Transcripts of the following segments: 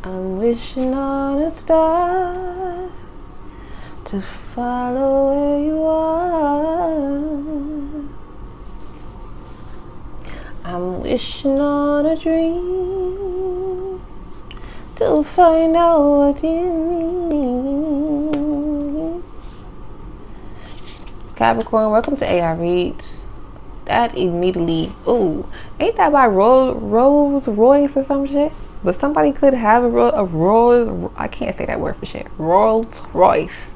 I'm wishing on a star to follow where you are. I'm wishing on a dream to find out what you mean. Capricorn, welcome to AI Reads. That immediately, ooh, ain't that by Rolls Royce or some shit? But somebody could have a Rolls, I can't say that word for shit. Rolls Royce.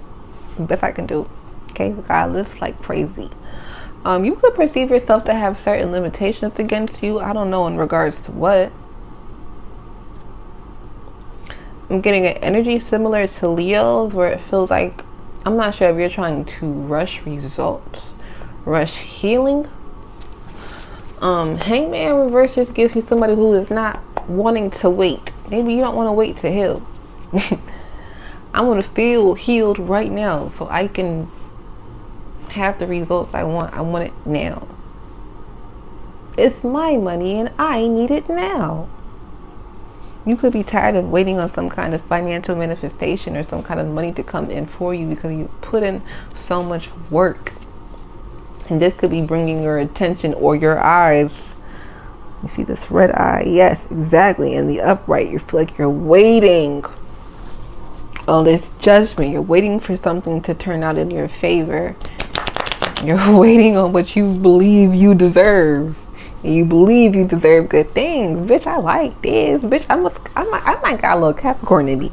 Best I can do. Okay, regardless, like crazy. You could perceive yourself to have certain limitations against you. I don't know in regards to what. I'm getting an energy similar to Leo's where it feels like, I'm not sure if you're trying to rush results, rush healing. Hangman reverse just gives me somebody who is not wanting to wait. Maybe you don't want to wait to heal. I want to feel healed right now so I can have the results I want. I want it now. It's my money and I need it now. You could be tired of waiting on some kind of financial manifestation or some kind of money to come in for you because you put in so much work. And this could be bringing your attention or your eyes. You see this red eye? Yes, exactly. In the upright, you feel like you're waiting on this judgment. You're waiting for something to turn out in your favor. You're waiting on what you believe you deserve. And you believe you deserve good things. Bitch, I like this. Bitch, I might got a little Capricorn in me.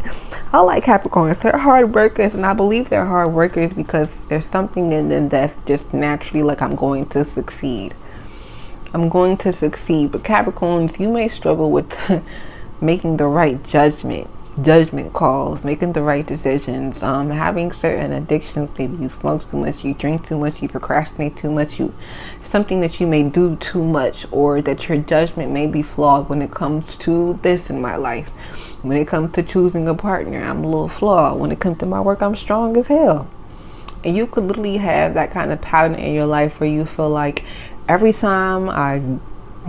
I like Capricorns. They're hard workers, and I believe they're hard workers because there's something in them that's just naturally like, I'm going to succeed. I'm going to succeed. But Capricorns, you may struggle with making the right judgment calls, making the right decisions, having certain addictions. Maybe you smoke too much, you drink too much, you procrastinate too much, something that you may do too much, or that your judgment may be flawed when it comes to this in my life. When it comes to choosing a partner, I'm a little flawed. When it comes to my work, I'm strong as hell. And you could literally have that kind of pattern in your life where you feel like every time I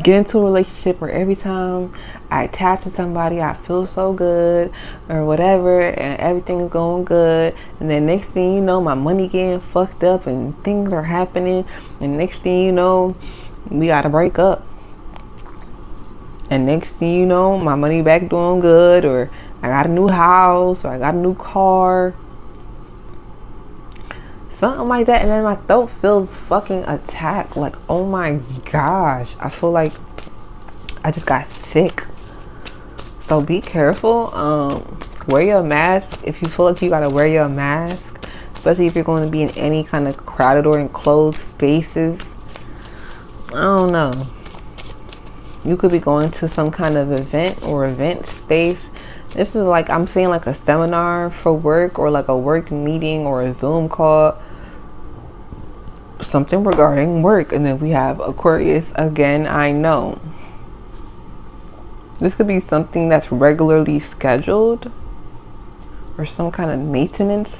get into a relationship or every time I attach to somebody, I feel so good or whatever, and everything is going good, and then next thing you know, my money getting fucked up and things are happening, and next thing you know, we gotta break up, and next thing you know, my money back doing good, or I got a new house, or I got a new car, something like that. And then my throat feels fucking attacked. Like, oh my gosh, I feel like I just got sick. So be careful. Wear your mask if you feel like you gotta wear your mask, especially if you're going to be in any kind of crowded or enclosed spaces. I don't know, you could be going to some kind of event space. This is like, I'm seeing like a seminar for work, or like a work meeting, or a Zoom call, something regarding work. And then we have Aquarius again. I know this could be something that's regularly scheduled, or some kind of maintenance.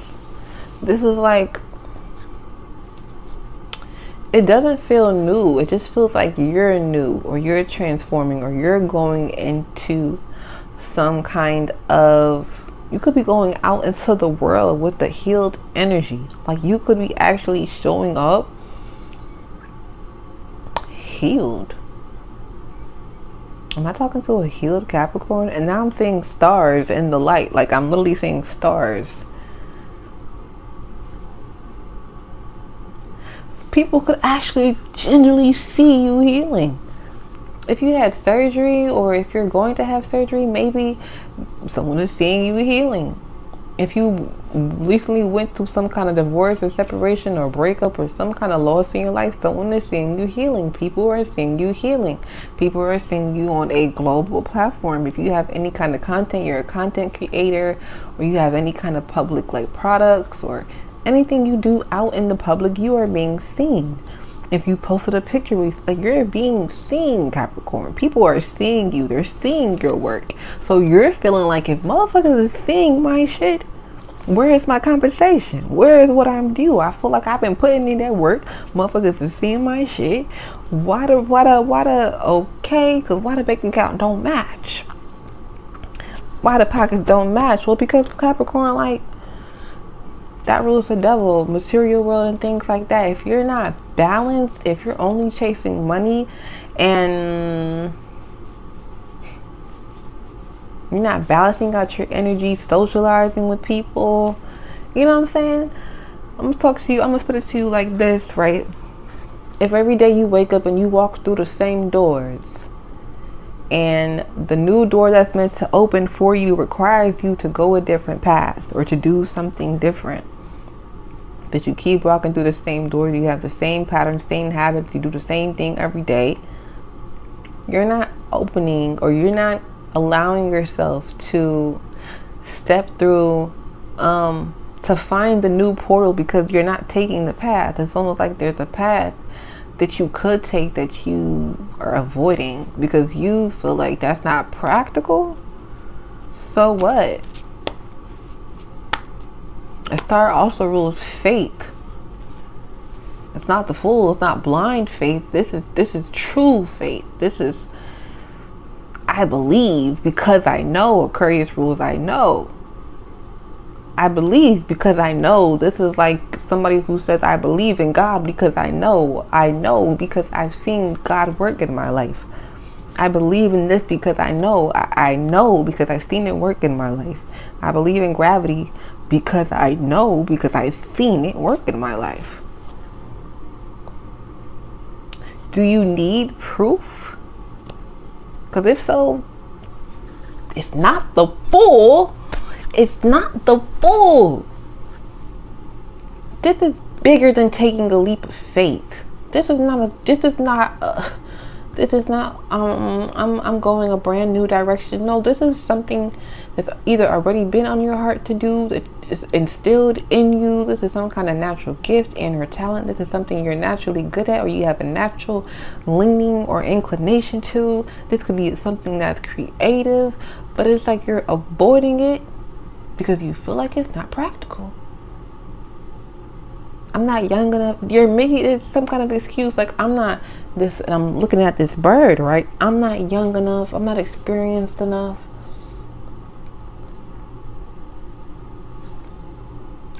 This is like, it doesn't feel new. It just feels like you're new, or you're transforming, or you're going into some kind of, you could be going out into the world with the healed energy. Like, you could be actually showing up healed. Am I talking to a healed Capricorn? And now I'm seeing stars in the light. Like, I'm literally seeing stars. People could actually genuinely see you healing. If you had surgery, or if you're going to have surgery, maybe someone is seeing you healing. If you recently went through some kind of divorce or separation or breakup or some kind of loss in your life, someone is seeing you healing. People are seeing you healing. People are seeing you on a global platform. If you have any kind of content, you're a content creator, or you have any kind of public like products, or anything you do out in the public, you are being seen. If you posted a picture, like, you're being seen, Capricorn. People are seeing you. They're seeing your work. So you're feeling like, if motherfuckers is seeing my shit, where is my compensation? Where is what I'm due? I feel like I've been putting in that work. Motherfuckers is seeing my shit. Why the bank account don't match? Why the pockets don't match? Well, because Capricorn, like, that rules the devil, material world and things like that. If you're not balanced, if you're only chasing money and you're not balancing out your energy, socializing with people, you know what I'm saying? I'm gonna talk to you, I'm gonna put it to you like this, right? If every day you wake up and you walk through the same doors, and the new door that's meant to open for you requires you to go a different path or to do something different, that you keep walking through the same doors, you have the same patterns, same habits, you do the same thing every day, you're not opening, or you're not allowing yourself to step through to find the new portal, because you're not taking the path. It's almost like there's a path that you could take that you are avoiding because you feel like that's not practical. So what? A star also rules faith. It's not the fool, it's not blind faith. This is true faith. This is, I believe because I know. Aquarius rules I know. I believe because I know. This is like somebody who says I believe in God because I know. I know because I've seen God work in my life. I believe in this because I know. I know because I've seen it work in my life. I believe in gravity because I know, because I've seen it work in my life. Do you need proof? Because if so, it's not the fool. It's not the fool. This is bigger than taking a leap of faith. I'm going a brand new direction. No, this is something that's either already been on your heart to do, that is instilled in you. This is some kind of natural gift and or talent. This is something you're naturally good at, or you have a natural leaning or inclination to. This could be something that's creative, but it's like you're avoiding it because you feel like it's not practical. I'm not young enough. You're making it some kind of excuse, like I'm not this, and I'm looking at this bird, right? I'm not young enough. I'm not experienced enough.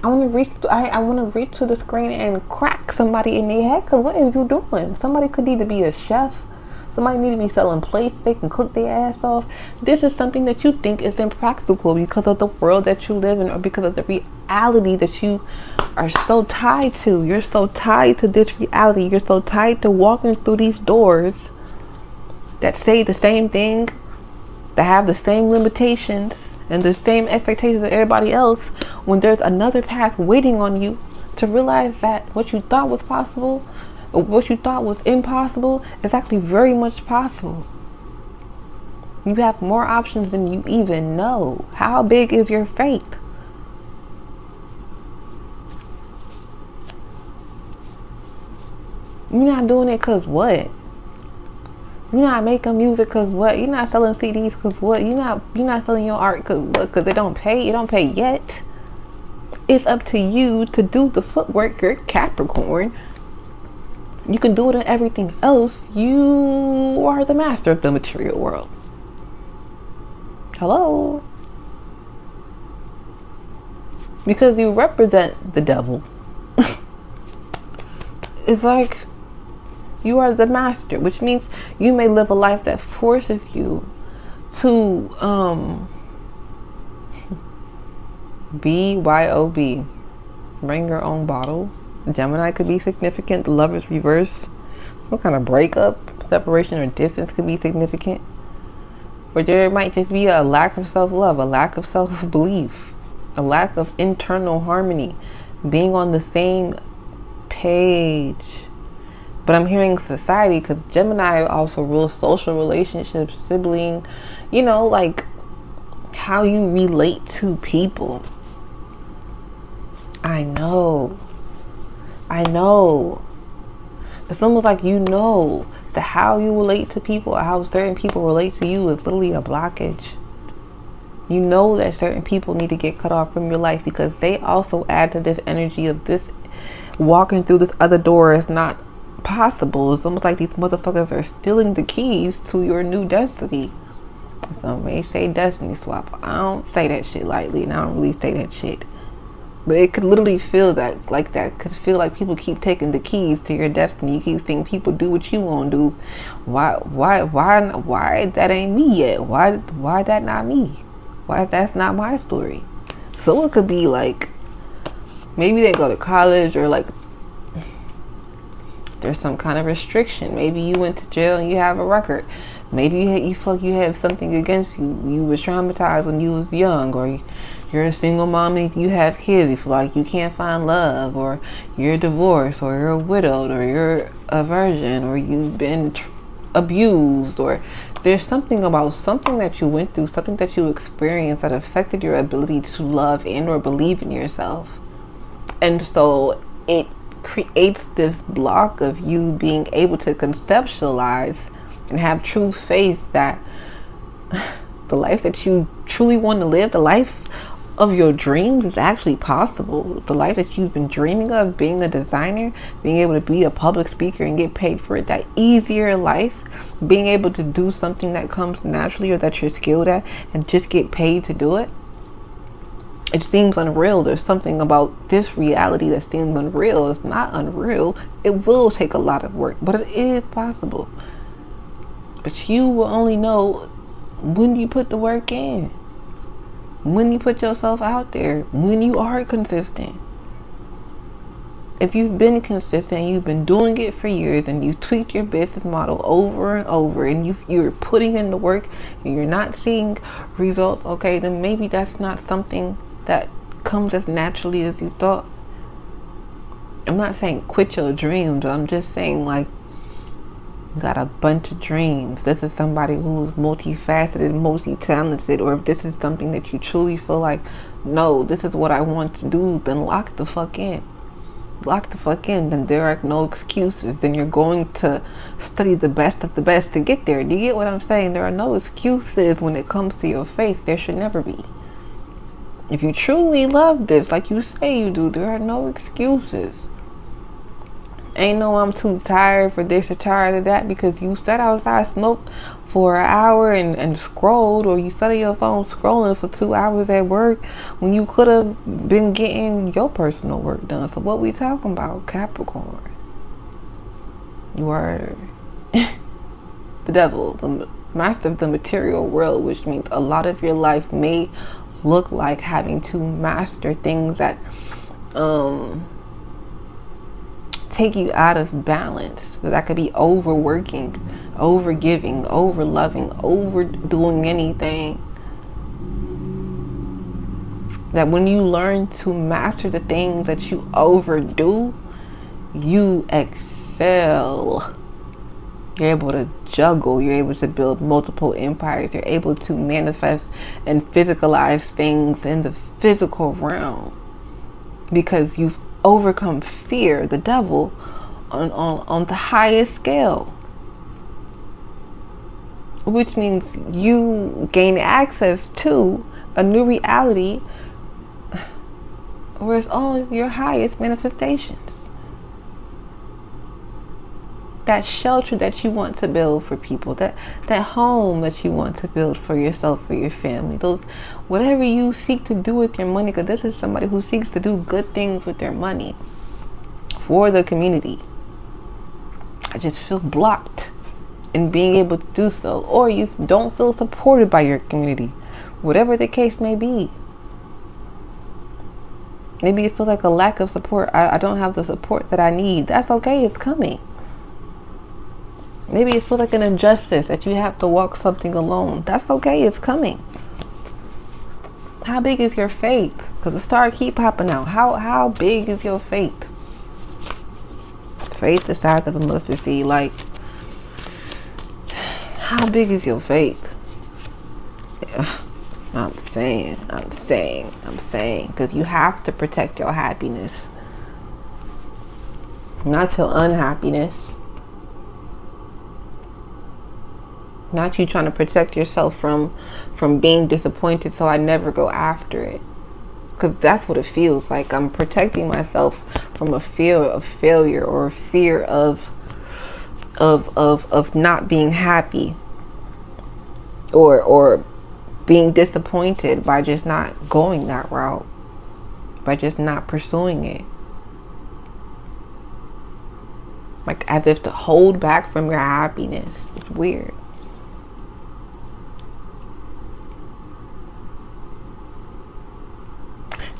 I want to reach to the screen and crack somebody in their head. Cause what is you doing? Somebody could need to be a chef. Somebody need to be selling plates. They can cook their ass off. This is something that you think is impractical because of the world that you live in, or because of the reality that you are so tied to. You're so tied to this reality. You're so tied to walking through these doors that say the same thing, that have the same limitations and the same expectations of everybody else, when there's another path waiting on you to realize that what you thought was possible, or what you thought was impossible, is actually very much possible. You have more options than you even know. How big is your faith? You're not doing it because what? You're not making music because what? You're not selling CDs because what? You're not selling your art because what? Because it don't pay? It don't pay yet. It's up to you to do the footwork. You're Capricorn. You can do it in everything else. You are the master of the material world. Hello? Because you represent the devil. It's like you are the master, which means you may live a life that forces you to BYOB. Bring your own bottle. Gemini could be significant. The Lover's reverse. Some kind of breakup, separation, or distance could be significant. Or there might just be a lack of self-love, a lack of self-belief, a lack of internal harmony, being on the same page. But I'm hearing society, because Gemini also rules social relationships, sibling, you know, like how you relate to people. I know. It's almost like you know that how you relate to people, or how certain people relate to you, is literally a blockage. You know that certain people need to get cut off from your life because they also add to this energy of this walking through this other door is not possible. It's almost like these motherfuckers are stealing the keys to your new destiny. Some may say destiny swap. I don't say that shit lightly, and I don't really say that shit. But it could literally feel that, like that. Could feel like people keep taking the keys to your destiny. You keep seeing people do what you want to do. Why that ain't me yet? Why that not me? Why that's not my story? So it could be like, maybe they go to college, or like there's some kind of restriction. Maybe you went to jail and you have a record. Maybe you feel like you have something against you. You was traumatized when you was young, or you're a single mom and you have kids. You feel like you can't find love, or you're divorced, or you're widowed, or you're a virgin, or you've been abused, or there's something about something that you went through, something that you experienced that affected your ability to love and or believe in yourself. And so it creates this block of you being able to conceptualize and have true faith that the life that you truly want to live, the life of your dreams, is actually possible. The life that you've been dreaming of, being a designer, being able to be a public speaker and get paid for it, that easier life, being able to do something that comes naturally or that you're skilled at and just get paid to do it. It seems unreal. There's something about this reality that seems unreal. It's not unreal. It will take a lot of work, but it is possible. But you will only know when you put the work in, when you put yourself out there, when you are consistent. If you've been consistent, you've been doing it for years, and you've tweaked your business model over and over, and you're putting in the work and you're not seeing results, okay, then maybe that's not something that comes as naturally as you thought. I'm not saying quit your dreams. I'm just saying, like, got a bunch of dreams. This is somebody who's multifaceted, multi-talented, or if this is something that you truly feel like, no, this is what I want to do, then lock the fuck in. Lock the fuck in. Then there are no excuses. Then you're going to study the best of the best to get there. Do you get what I'm saying? There are no excuses when it comes to your faith. There should never be. If you truly love this, like you say you do, there are no excuses. Ain't no I'm too tired for this or tired of that, because you sat outside, smoked for an hour and scrolled, or you sat on your phone scrolling for 2 hours at work when you could have been getting your personal work done. So what we talking about, Capricorn? You are the devil, the master of the material world, which means a lot of your life may look like having to master things that take you out of balance. That could be overworking, overgiving, overloving, overdoing anything. That when you learn to master the things that you overdo, you excel. You're able to juggle. You're able to build multiple empires. You're able to manifest and physicalize things in the physical realm, because you've overcome fear, the devil, on the highest scale, which means you gain access to a new reality where it's all your highest manifestations. That shelter that you want to build for people, that home that you want to build for yourself, for your family, those whatever you seek to do with your money, because this is somebody who seeks to do good things with their money for the community. I just feel blocked in being able to do so, or you don't feel supported by your community, whatever the case may be. Maybe you feel like a lack of support. I don't have the support that I need. That's okay, it's coming. Maybe it feels like an injustice that you have to walk something alone. That's okay, it's coming. How big is your faith? Because the star keep popping out. How big is your faith? Faith the size of a mustard seed. Like, how big is your faith? I'm saying. Because you have to protect your happiness, not your unhappiness. Not you trying to protect yourself from being disappointed, so I never go after it. Because that's what it feels like. I'm protecting myself from a fear of failure, or a fear of not being happy. or being disappointed by just not going that route, by just not pursuing it. Like as if to hold back from your happiness. It's weird.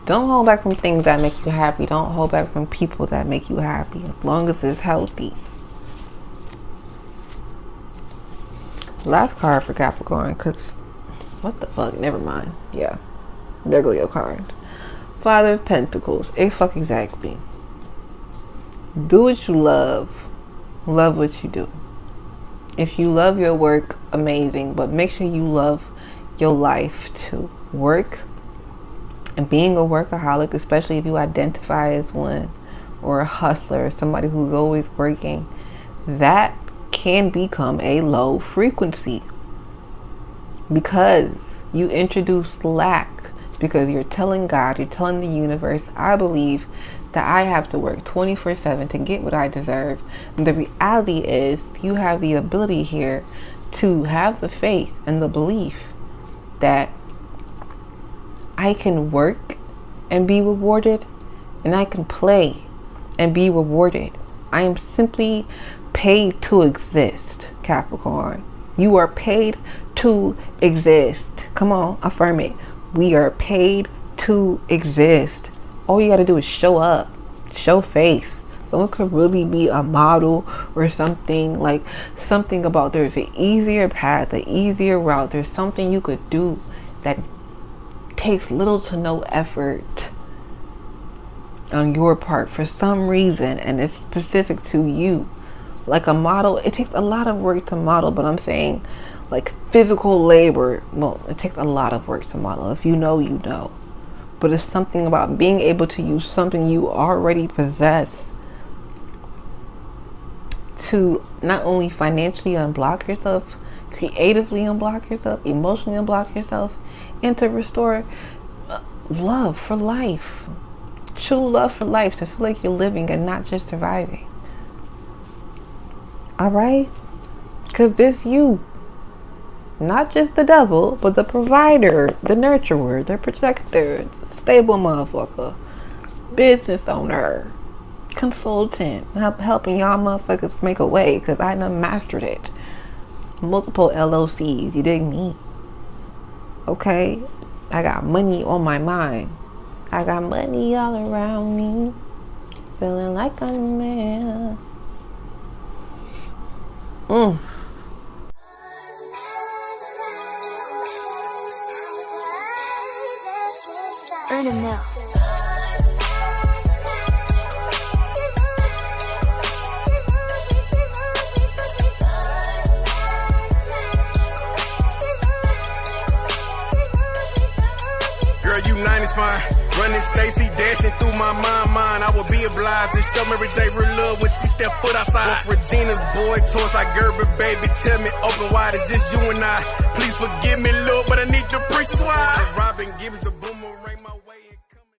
Don't hold back from things that make you happy. Don't hold back from people that make you happy, as long as it's healthy. Last card for Capricorn, because what the fuck? Never mind. Yeah, there go your card. Father of Pentacles. Fuck exactly. Do what you love. Love what you do. If you love your work, amazing, but make sure you love your life too. Work. And being a workaholic, especially if you identify as one, or a hustler, somebody who's always working, that can become a low frequency because you introduce lack, because you're telling God, you're telling the universe, I believe that I have to work 24/7 to get what I deserve. And the reality is you have the ability here to have the faith and the belief that I can work and be rewarded, and I can play and be rewarded. I am simply paid to exist, Capricorn. You are paid to exist. Come on, affirm it. We are paid to exist. All you got to do is show up, show face. Someone could really be a model or something, like something about there's an easier path, an easier route. There's something you could do that takes little to no effort on your part for some reason, and it's specific to you. Like a model, it takes a lot of work to model, but I'm saying like physical labor, well, it takes a lot of work to model. If you know, you know. But it's something about being able to use something you already possess to not only financially unblock yourself, creatively unblock yourself, emotionally unblock yourself, and to restore love for life. True love for life, to feel like you're living and not just surviving. Alright? Because this you, not just the devil, but the provider, the nurturer, the protector, stable motherfucker, business owner, consultant, helping y'all motherfuckers make a way, because I done mastered it. Multiple LLCs, you dig me? Okay? I got money on my mind. I got money all around me. Feeling like I'm a man. Earn a mill. Girl, you 90s fine. Running Stacy, dashing through my mind. I would be obliged to show Mary J real love when she step foot outside. With Regina's boy, toys like Gerber, baby. Tell me open wide, it's just you and I. Please forgive me, Lord, but I need the preachers wide. Robin Gibbs, the boom.